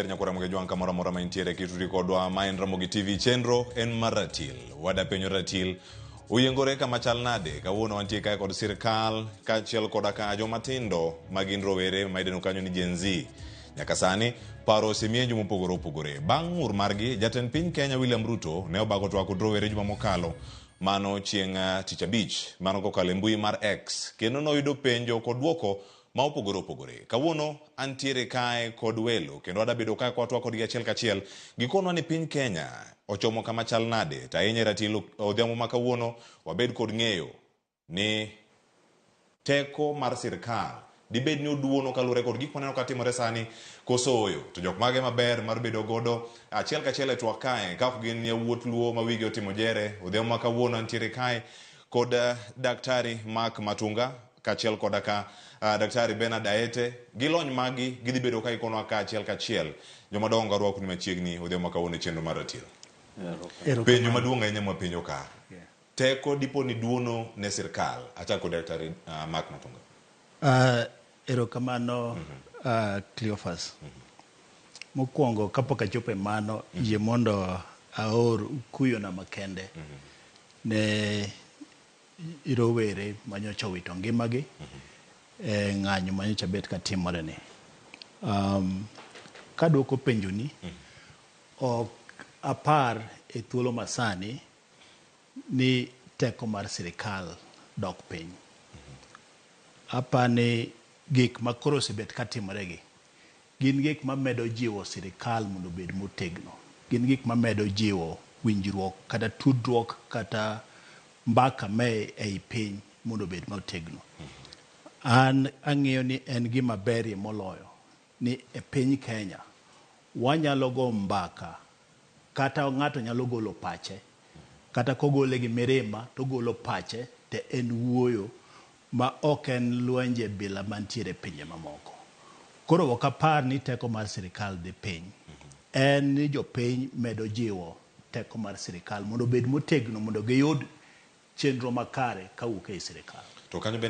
Nyakura muge juan kamora mora maintiere kitu rikodwa main Ramogi TV chenro en maratil wada penyo ratil uyengore kama chal nade kawuono antie kae kod sirkal kachiel koda ka jomatindo magin rowere maideno kanyo ni Gen Z nyaka sani paro osemiejo mopogore opogore bang' ng'ur margi jatend piny Kenya William Ruto ne obago twak kod rowere juma mokalo mano chieng' tich abich mano kokalo mbui mar X kendo noyudo penjo kod duoko ma opogore opogore kawuono antiere kae kod welo kendo adabedo kae kwatwa kod achiel kachiel gikonwa ni piny Kenya ochomo kama chal nade ta yenye ratilo odhiambo ma kawuono wabed kod ng'eyo ni teko mar sirkal dibed ni oduono kalure kod gik maneno katimore sani koso oyo to jok mage maber mar bedo godo achiel kachiel e twak kae kaka gin yawuot luo ma wigi otimo jere odhiambo ma kawuono antiere kae kod daktari Mark Matunga kachiel koda ka daktari Bernard Aete gilony magi gidhi bedo ka ikono ka achiel kachiel jomadongo arwako ni machiegni odhiambo ma kawuono chenro mar ratiro penjo maduong' ahinya mwa penjo ka teko dipo ni duono ne sirkal achako daktari Mark Matunga. Erokamano Cleophas. Mokwongo kapok achopo e mano yie mondo aor kuyo na makende ne irowere manyocha wito ngimagi ng'anyo manyocha bet katimore ni. Kaduoko penjoni ok apar e thuolo masani ni teko mar sirkal dok piny. Apani gik makoro osebet katimore gi gin gik mamedo jiwo sirkal mondo bed motegno, gin gik mamedo jiwo winjruok kata tudruok kata mbaka me ei piny mondo bed motegno. An ang'eyo ni en gima berie moloyo ni e piny Kenya wanyalo go mbaka kata ng'ato nyalo golo pache kata kogole gi mirima to golo pache te en wuoyo ma ok en lwenje bila mantiere pinje mamoko. Koro ok apar ni teko mar sirkal dhi piny. En ni jopiny medo jiwo teko mar sirkal mondo bed motegno mondo giyud chenro makare kawuok e sirkal. To kanyo bende